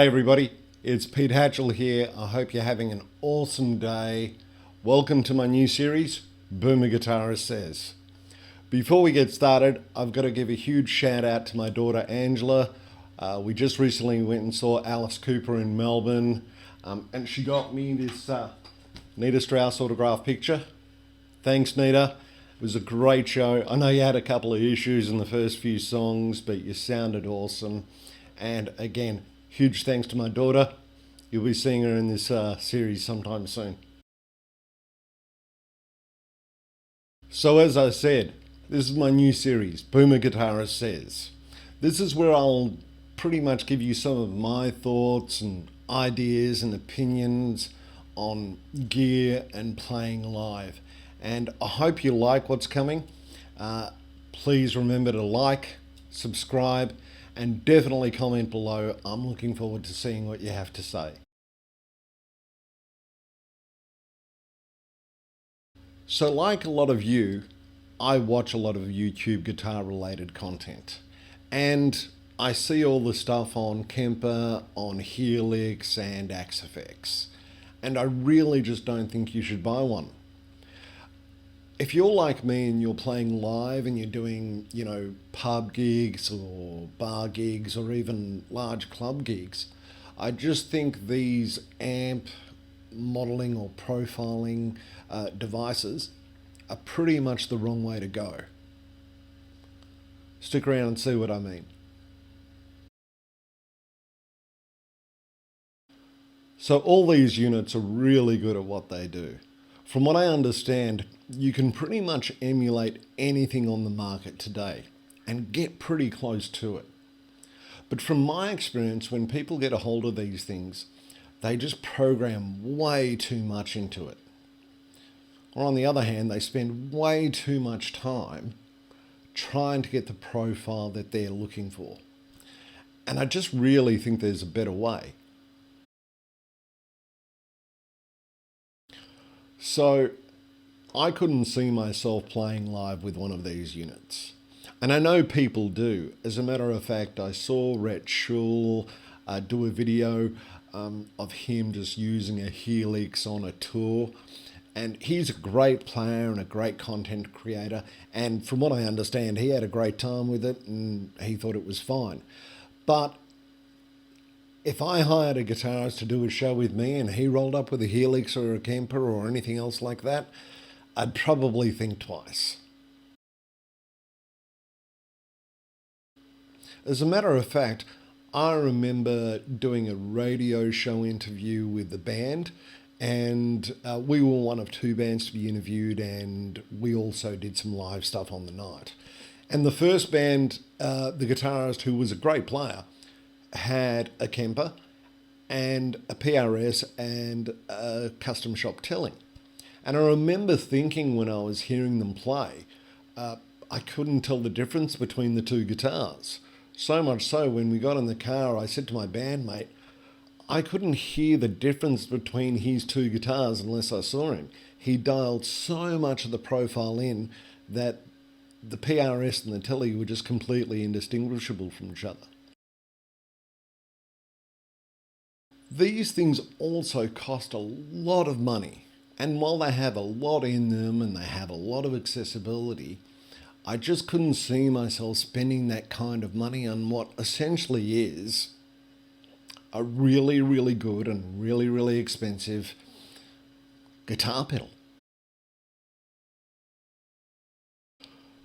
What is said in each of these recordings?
G'day everybody, it's Pete Hatchell here. I hope you're having an awesome day. Welcome to my new series, Boomer Guitarist Says. Before we get started, I've got to give a huge shout out to my daughter Angela. We just recently went and saw Alice Cooper in Melbourne, and she got me this Nita Strauss autograph picture. Thanks, Nita. It was a great show. I know you had a couple of issues in the first few songs, but you sounded awesome. And again, huge thanks to my daughter. You'll be seeing her in this series sometime soon. So as I said, this is my new series, Boomer Guitarist Says. This is where I'll pretty much give you some of my thoughts and ideas and opinions on gear and playing live. And I hope you like what's coming. Please remember to like, subscribe, and definitely comment below. I'm looking forward to seeing what you have to say. So like a lot of you, I watch a lot of YouTube guitar related content. And I see all the stuff on Kemper, on Helix and Axe-Fx. And I really just don't think you should buy one. If you're like me and you're playing live and you're doing, pub gigs or bar gigs or even large club gigs, I just think these amp modeling or profiling devices are pretty much the wrong way to go. Stick around and see what I mean. So all these units are really good at what they do. From what I understand, you can pretty much emulate anything on the market today and get pretty close to it. But from my experience, when people get a hold of these things, they just program way too much into it. Or on the other hand, they spend way too much time trying to get the profile that they're looking for. And I just really think there's a better way. So I couldn't see myself playing live with one of these units. And I know people do. As a matter of fact, I saw Rhett Schull do a video of him just using a Helix on a tour. And he's a great player and a great content creator. And from what I understand, he had a great time with it and he thought it was fine. But if I hired a guitarist to do a show with me and he rolled up with a Helix or a Kemper or anything else like that, I'd probably think twice. As a matter of fact, I remember doing a radio show interview with the band, and we were one of two bands to be interviewed, and we also did some live stuff on the night. And the first band, the guitarist, who was a great player, had a Kemper and a PRS and a custom shop Telling. And I remember thinking when I was hearing them play, I couldn't tell the difference between the two guitars. So much so, when we got in the car, I said to my bandmate, I couldn't hear the difference between his two guitars unless I saw him. He dialed so much of the profile in that the PRS and the Telly were just completely indistinguishable from each other. These things also cost a lot of money. And while they have a lot in them and they have a lot of accessibility, I just couldn't see myself spending that kind of money on what essentially is a really, really good and really, really expensive guitar pedal.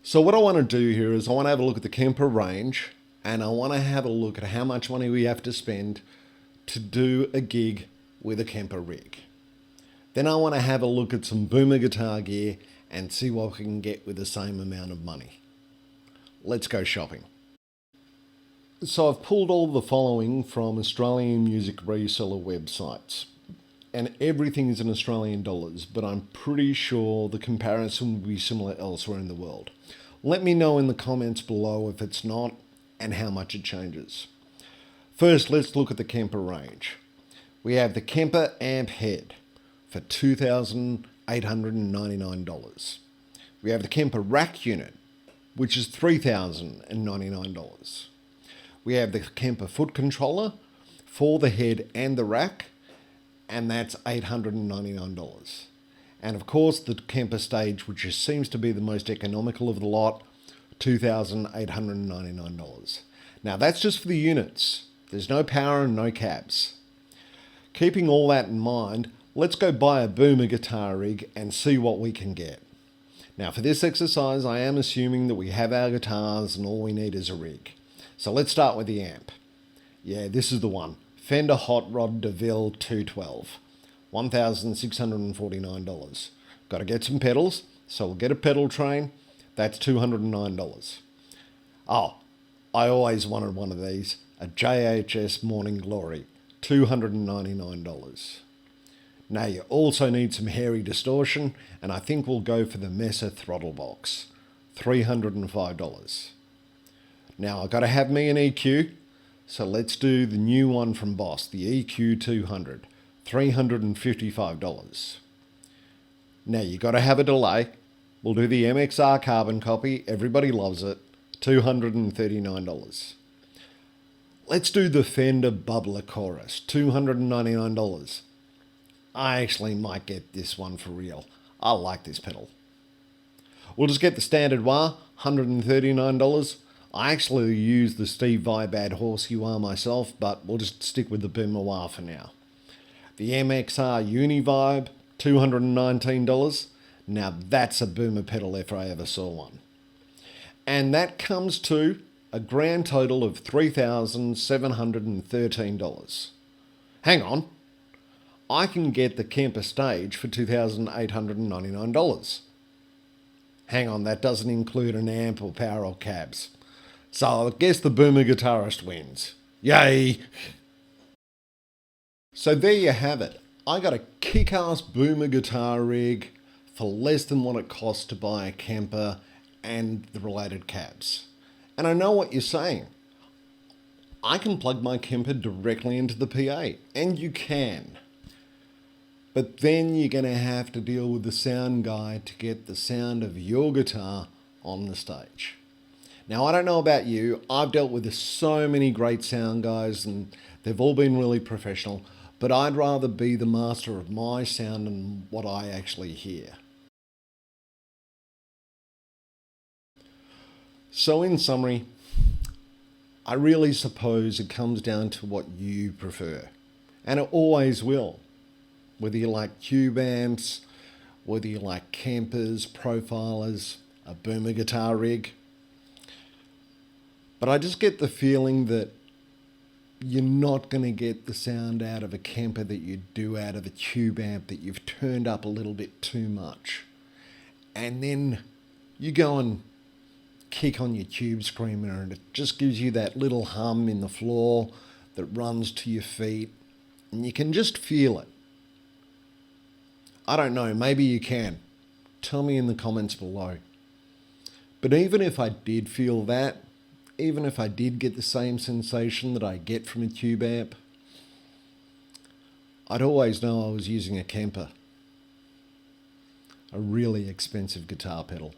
So what I want to do here is I want to have a look at the Kemper range, and I want to have a look at how much money we have to spend to do a gig with a Kemper rig. Then I want to have a look at some Boomer guitar gear and see what we can get with the same amount of money. Let's go shopping. So I've pulled all the following from Australian music reseller websites, and everything is in Australian dollars, but I'm pretty sure the comparison will be similar elsewhere in the world. Let me know in the comments below if it's not and how much it changes. First, let's look at the Kemper range. We have the Kemper amp head for $2,899. We have the Kemper rack unit, which is $3,099. We have the Kemper foot controller for the head and the rack, and that's $899. And of course, the Kemper stage, which just seems to be the most economical of the lot, $2,899. Now that's just for the units. There's no power and no cabs. Keeping all that in mind, let's go buy a boomer guitar rig and see what we can get. Now for this exercise, I am assuming that we have our guitars and all we need is a rig. So let's start with the amp. Yeah, this is the one. Fender Hot Rod DeVille 212. $1,649. Got to get some pedals, so we'll get a pedal train. That's $209. Oh, I always wanted one of these. A JHS Morning Glory. $299. Now you also need some hairy distortion, and I think we'll go for the Mesa throttle box. $305. Now I've got to have me an EQ, so let's do the new one from Boss, the EQ 200. $355. Now you got to have a delay. We'll do the MXR carbon copy. Everybody loves it. $239. Let's do the Fender Bubbler Chorus. $299. I actually might get this one for real. I like this pedal. We'll just get the standard wah, $139. I actually use the Steve Vai Bad Horsey wah myself, but we'll just stick with the boomer wah for now. The MXR Uni Vibe, $219. Now that's a boomer pedal if I ever saw one. And that comes to a grand total of $3,713. Hang on. I can get the Kemper stage for $2,899. Hang on, that doesn't include an amp or power or cabs. So I guess the boomer guitarist wins. Yay! So there you have it. I got a kick-ass boomer guitar rig for less than what it costs to buy a Kemper and the related cabs. And I know what you're saying. I can plug my Kemper directly into the PA, and you can. But then you're going to have to deal with the sound guy to get the sound of your guitar on the stage. Now, I don't know about you. I've dealt with so many great sound guys, and they've all been really professional. But I'd rather be the master of my sound and what I actually hear. So in summary, I really suppose it comes down to what you prefer. And it always will. Whether you like tube amps, whether you like Kempers, profilers, a boomer guitar rig. But I just get the feeling that you're not going to get the sound out of a Kemper that you do out of a tube amp that you've turned up a little bit too much. And then you go and kick on your tube screamer and it just gives you that little hum in the floor that runs to your feet and you can just feel it. I don't know, maybe you can. Tell me in the comments below. But even if I did feel that, even if I did get the same sensation that I get from a tube amp, I'd always know I was using a Kemper. A really expensive guitar pedal.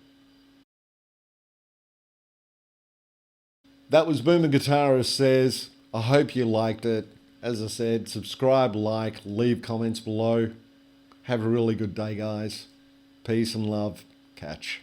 That was Boomer Guitarist Says. I hope you liked it. As I said, subscribe, like, leave comments below. Have a really good day, guys. Peace and love. Catch.